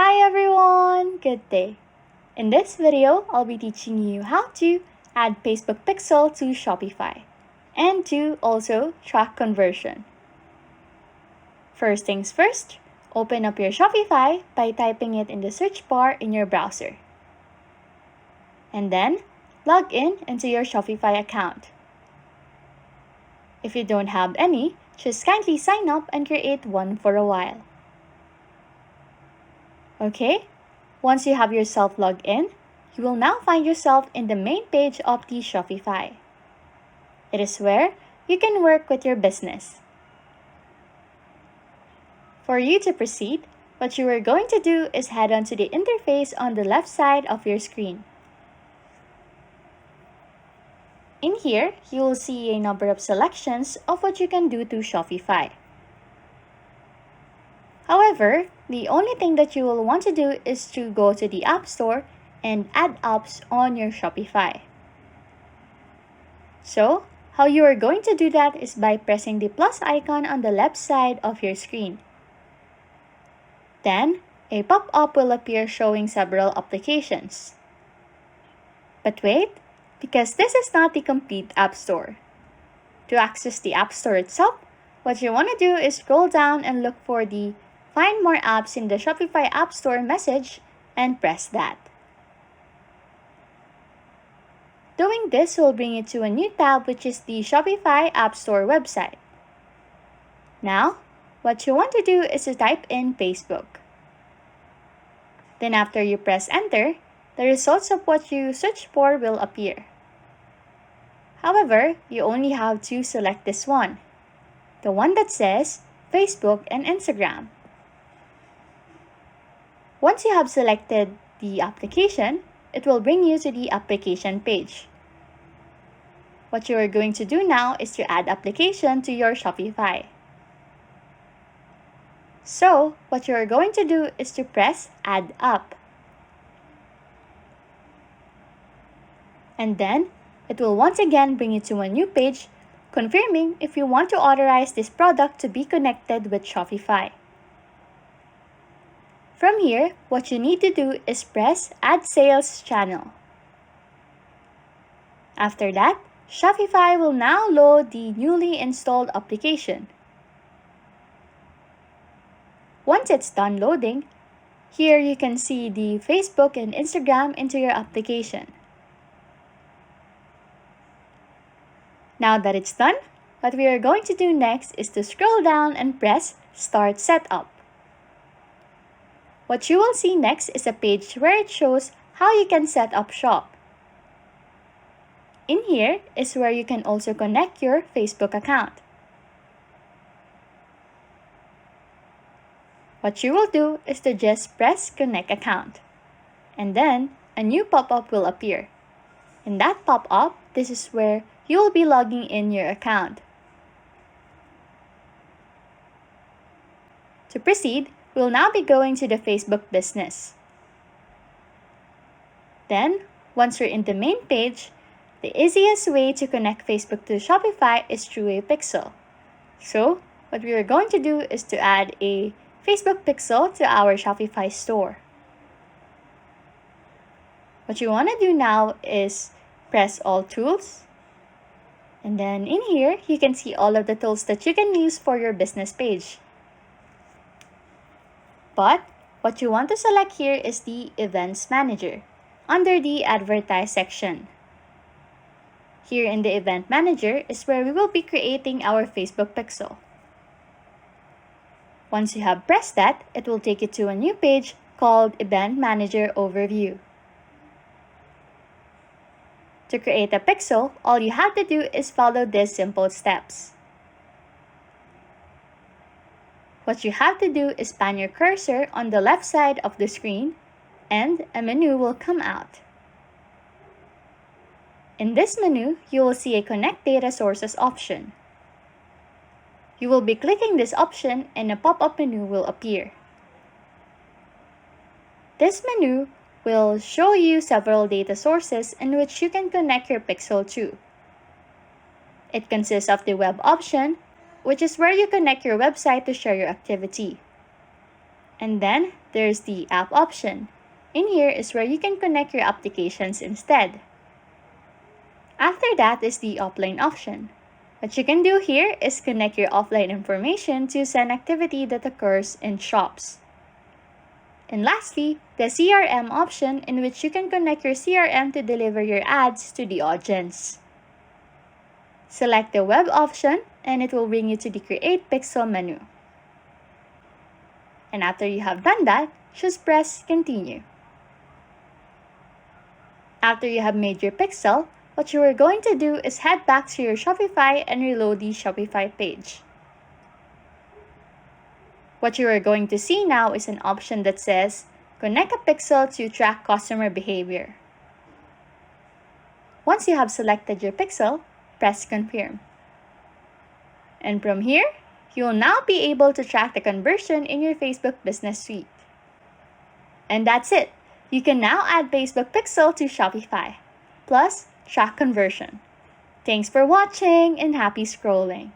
Hi everyone! Good day! In this video, I'll be teaching you how to add Facebook Pixel to Shopify and to also track conversion. First things first, open up your Shopify by typing it in the search bar in your browser. And then, log in into your Shopify account. If you don't have any, just kindly sign up and create one for a while. Okay, once you have yourself logged in, you will now find yourself in the main page of the Shopify. It is where you can work with your business. For you to proceed, what you are going to do is head on to the interface on the left side of your screen. In here, you will see a number of selections of what you can do to Shopify. However, the only thing that you will want to do is to go to the App Store and add apps on your Shopify. So, how you are going to do that is by pressing the plus icon on the left side of your screen. Then, a pop-up will appear showing several applications. But wait, because this is not the complete App Store. To access the App Store itself, what you want to do is scroll down and look for the Find More Apps in the Shopify App Store message and press that. Doing this will bring you to a new tab, which is the Shopify App Store website. Now, what you want to do is to type in Facebook. Then after you press enter, the results of what you search for will appear. However, you only have to select this one, the one that says Facebook and Instagram. Once you have selected the application, it will bring you to the application page. What you are going to do now is to add application to your Shopify. So, what you are going to do is to press Add App. And then, it will once again bring you to a new page, confirming if you want to authorize this product to be connected with Shopify. From here, what you need to do is press Add Sales Channel. After that, Shopify will now load the newly installed application. Once it's done loading, here you can see the Facebook and Instagram into your application. Now that it's done, what we are going to do next is to scroll down and press Start Setup. What you will see next is a page where it shows how you can set up shop. In here is where you can also connect your Facebook account. What you will do is to just press Connect Account. And then a new pop-up will appear. In that pop-up, this is where you will be logging in your account. To proceed, we'll now be going to the Facebook business. Then, once you're in the main page, the easiest way to connect Facebook to Shopify is through a pixel. So, what we are going to do is to add a Facebook pixel to our Shopify store. What you want to do now is press All Tools. And then in here, you can see all of the tools that you can use for your business page. But what you want to select here is the Events Manager under the Advertise section. Here in the Event Manager is where we will be creating our Facebook pixel. Once you have pressed that, it will take you to a new page called Event Manager Overview. To create a pixel, all you have to do is follow these simple steps. What you have to do is pan your cursor on the left side of the screen, and a menu will come out. In this menu, you will see a Connect Data Sources option. You will be clicking this option and a pop-up menu will appear. This menu will show you several data sources in which you can connect your pixel to. It consists of the web option, which is where you connect your website to share your activity. And then there's the app option. In here is where you can connect your applications instead. After that is the offline option. What you can do here is connect your offline information to send activity that occurs in shops. And lastly, the CRM option, in which you can connect your CRM to deliver your ads to the audience. Select the web option and it will bring you to the Create Pixel menu. And after you have done that, just press Continue. After you have made your pixel, what you are going to do is head back to your Shopify and reload the Shopify page. What you are going to see now is an option that says, Connect a pixel to track customer behavior. Once you have selected your pixel, press Confirm. And from here, you will now be able to track the conversion in your Facebook Business Suite. And that's it! You can now add Facebook Pixel to Shopify, plus track conversion. Thanks for watching and happy scrolling!